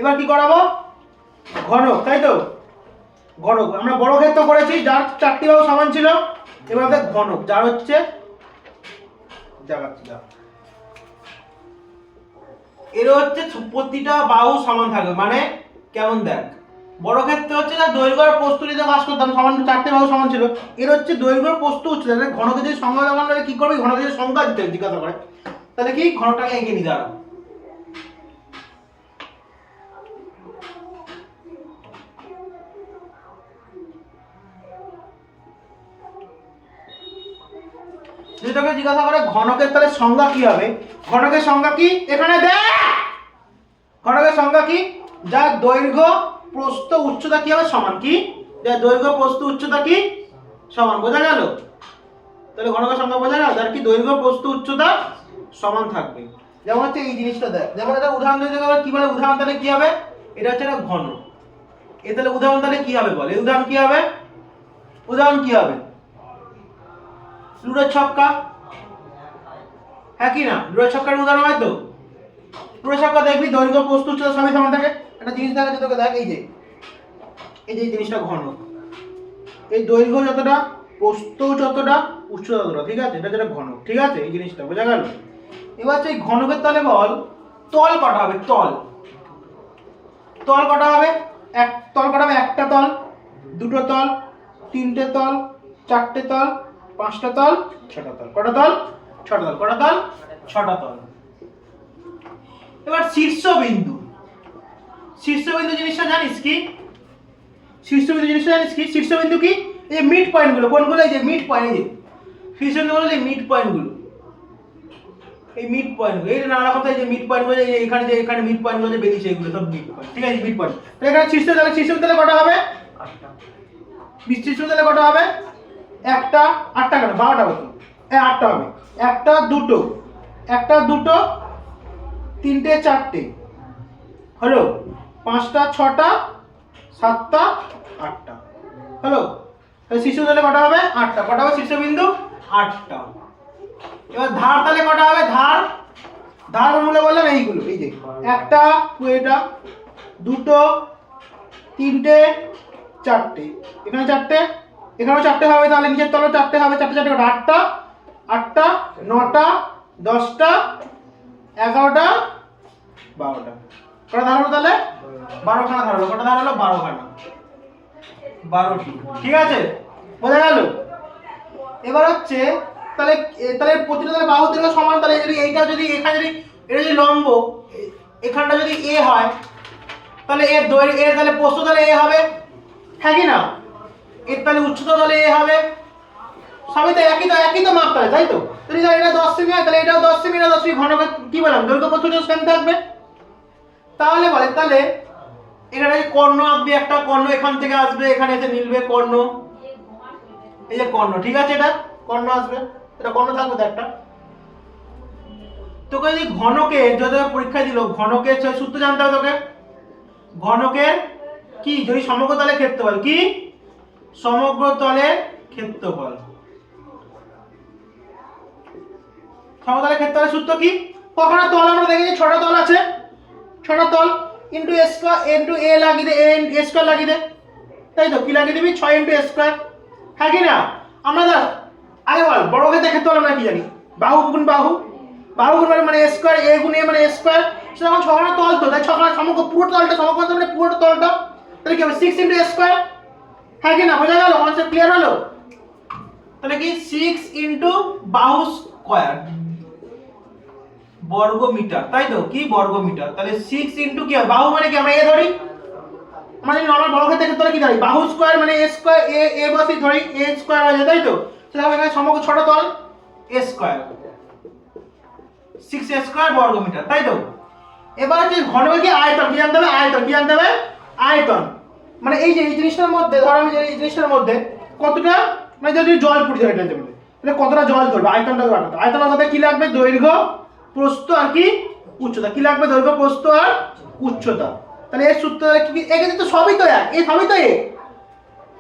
এবার কি করাবো? ঘনক, তাই তো? ঘনক আমরা বর্গক্ষেত্র করেছি যার 4টি বাহু সমান ছিল। এবার আমাদের ঘনক যার হচ্ছে এর হচ্ছে প্রতিটা বাহু সমান থাকবে। মানে কেমন দেখ, বর্গক্ষেত্র হচ্ছে যার দৈর্ঘ্য আর প্রস্থ নিতে কাজ করতাম, সমান 4টে বাহু সমান ছিল। এর হচ্ছে দৈর্ঘ্য প্রস্থ উচ্চতা। ঘনকের যদি সংজ্ঞা দেওয়া হয় কি করবি? ঘনকের যদি সংজ্ঞা দিতে জিজ্ঞাসা করে তাহলে কি ঘনকটাকে এঁকে নিতে হবে। যদি তোকে জিজ্ঞাসা করে ঘনকের তাহলে সংজ্ঞা কি হবে, ঘনকের সংজ্ঞা কি এখানে দেখ। ঘনকের সংজ্ঞা কি? যার দৈর্ঘ্য প্রস্থ উচ্চতা কি হবে সমান। কি? যার দৈর্ঘ্য প্রস্থ উচ্চতা কি সমান। বোঝা গেল? তাহলে ঘনকের সংজ্ঞা বোঝা গেল, যার কি দৈর্ঘ্য প্রস্থ উচ্চতা সমান থাকবে। যেমন হচ্ছে এই জিনিসটা দেখ, যেমন এটা উদাহরণ দিতে গেলে কি বলে, উদাহরণ তাহলে কি হবে? এটা হচ্ছে একটা ঘন। এ তাহলে উদাহরণ তাহলে কি হবে বল? এই উদাহরণ কি হবে? উদাহরণ কি হবে? লুডোর ছক্কা, হ্যাঁ কি না? লুডোর ছক্কার উদাহরণ হয় তো। লুডোর ছক্কা দেখবি দৈর্ঘ্য প্রস্থ উচ্চতা সবই সমান থাকে। একটা জিনিস দেখা যায় তোকে, দেখ এই যে এই জিনিসটা ঘনক। এই দৈর্ঘ্য যতটা, প্রস্থ যতটা, উচ্চতা ততটা, ঠিক আছে? এটা যেটা ঘনক, ঠিক আছে? এই জিনিসটা বোঝা গেল? এবার এই ঘনকের তাহলে বল তল কটা হবে? তল তল কটা হবে? এক তল কটা হবে? একটা তল, দুটো তল, তিনটে তল, চারটে তল, পাঁচটা তল, ছটা তল। কটা তল? ছটা তল। কটা তল? ছটা তল। এবার শীর্ষবিন্দু, শীর্ষবিন্দু জিনিসটা জানিস কি? শীর্ষবিন্দু জিনিসটা জানিস কি? শীর্ষবিন্দু কি? এই মিড পয়েন্ট গুলো। কোনগুলো? এই যে মিড পয়েন্ট। এই যে শীর্ষবিন্দু বলে এই মিড পয়েন্ট গুলো, এই মিড পয়েন্ট গুলো, এই নানা কথা। এই যে মিড পয়েন্ট গুলো, এই এখানে যে এখানে মিড পয়েন্ট গুলো যে বেরিয়েছে, এগুলো সব মিড পয়েন্ট, ঠিক আছে? Mid point. তো এখানে শীর্ষ, তাহলে শীর্ষবিন্দু কটা হবে? 8টা। শীর্ষবিন্দু কটা হবে? একটা, 8টা কেন? 12টা হতো। 8টা হবে। একটা, দুটো, একটা, দুটো, তিনটে, চারটে, হলো 5টা, 6টা, 7টা, 8টা, হলো। তাহলে শীর্ষবিন্দু কটা হবে? 8টা। কটা হবে শীর্ষবিন্দু? 8টা। এবার ধার তাহলে কটা হবে? ধার, ধার মূলে বললাম এইগুলো। এই যে একটা, এটা, দুটো, তিনটে, চারটে, এখানে চারটে, এখানেও চারটে হবে। তাহলে নিচের তলাও চারটে হবে। চারটে চারটে কটা? 8টা, 8টা, 9টা, 10টা, 11টা, 12টা। কটা ধার হলো তাহলে? 12খানা ধার হলো। কটা ধার হলো? 12খানা, 12টি, ঠিক আছে? বোঝা গেল? এবার হচ্ছে তাহলে তাহলে প্রতিটা তাহলে বাহু দৈর্ঘ্য সমান। তাহলে যদি এইটা যদি এখানে যদি এটা যদি লম্ব, এখানটা যদি এ হয়, তাহলে এর দৈর্ঘ্য, এর তাহলে প্রস্থ তাহলে এ হবে, হ্যাঁ কি না? এর তাহলে উচ্চতা তাহলে এ হবে। সবই তো একই তো মাপ তাহলে, তাই তো? যদি এটা 10 সেমি হয় তাহলে এটাও 10 সেমি, না 10 সেমি। ঘনকের কি বললাম? দৈর্ঘ্য প্রস্থ সেম থাকবে। তাহলে বলে তাহলে এখানে কর্ণ আঁকবি। একটা কর্ণ এখান থেকে আসবে, এখানে এসে মিলবে কর্ণ। এই যে কর্ণ, ঠিক আছে? এটা কর্ণ আসবে, এটা কর্ণ থাকবে তো একটা। তোকে যদি ঘনকের, যদি পরীক্ষায় দিল ঘনকের সূত্র জানতে হবে তোকে। ঘনকের কি? যদি সমগ্র তলের ক্ষেত্রফল। কি? সমগ্র তলের ক্ষেত্রফল। সমগ্র তলের ক্ষেত্রফলের সূত্র কি? কখনো তল আমরা দেখেছি 6টা তল আছে, 6টা তল into a square into a লাগিয়ে দে, a স্কয়ার লাগিয়ে দে, তাই তো? কি লাগিয়ে দিবি? 6 ইনটু a স্কয়ার, হ্যাঁ কি না? আমরা দেখ আগে বল বর্গক্ষেত্রের ক্ষেত্রফল আমরা কি জানি? বাহু গুণ বাহু, বাহু গুণ মানে a স্কয়ার, a গুণ a মানে a স্কয়ার। সেটা এখন 6খানা তল তো, তাই 6খানা সমগ্র পুরো তলটা, সমগ্র মানে পুরো তলটা, তাহলে কি হবে? 6 ইনটু a স্কয়ার, হ্যাঁ কি না? বোঝা গেল? কনসেপ্ট ক্লিয়ার হলো? তাহলে কি 6 ইনটু বাহু স্কয়ার বর্গ মিটার, তাই তো? কি বর্গ মিটার। তাহলে 6 ইনটু কি হবে? বাহু মানে কি? আমরা a ধরি, আমরা যদি নরমাল বর্গক্ষেত্রের ক্ষেত্রে কি ধরি? বাহু স্কয়ার মানে a স্কয়ার, a বসি ধরি, a স্কয়ার হয়ে যায়, তাই তো? তাহলে এখানে সমগ্র 6টা তল a স্কয়ার, 6a স্কয়ার বর্গ মিটার, তাই তো? এবার যে ঘনকের কি আয়তন, কি জানতে হবে? আয়তন, কি জানতে হবে? আয়তন মানে এই যে এই জিনিসটার মধ্যে, ধর আমি এই জিনিসটার মধ্যে কতটা, মানে যদি জল পুড়ে যায় এটার মধ্যে, তাহলে কতটা জল ধরবে? আয়তনটা বাড়াতে। আয়তনের সাথে কি লাগবে? দৈর্ঘ্য, প্রস্থ আর কি উচ্চতা। কি লাগবে? দৈর্ঘ্য, প্রস্থ আর উচ্চতা। তাহলে এর সূত্র কি? এখানে তো সবই তো এক, এই সবই তো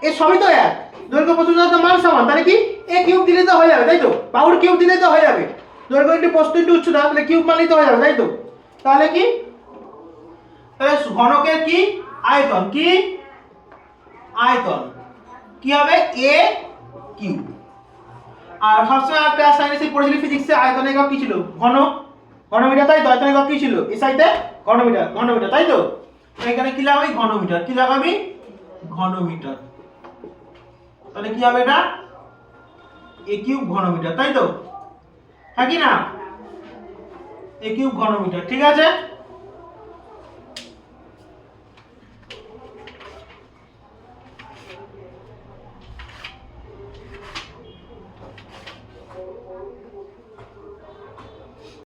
এ সবই তো এক। দৈর্ঘ্য, প্রস্থ, উচ্চতার মান সমান। তাহলে কি a কিউব দিলে তো হয়ে যাবে, তাই তো? বাহুর কিউব দিলে তো হয়ে যাবে। দৈর্ঘ্য ইনটু প্রস্থ ইনটু উচ্চতা, তাহলে কিউব মানলেই তো হয়ে যাবে, তাই তো? তাহলে কি, তাহলে ঘনকের কি আয়তন, কি আয়তন কি হবে a কিউব। আর সবসময় ক্লাস সায়েন্সে পড়েছিলি ফিজিক্সে আয়তনের একক কি ছিল, ঘনমিটার, তাই তো? আয়তনের একক কি ছিল এসআইতে, ঘনমিটার তাই তো? এখানে কি লাগাবি, ঘনমিটার, কি লাগাবি, ঘনমিটার। তাহলে কি হবে এটা, a কিউব ঘনমিটার, তাই তো? হ্যাঁ কি না, a কিউব ঘনমিটার, ঠিক আছে।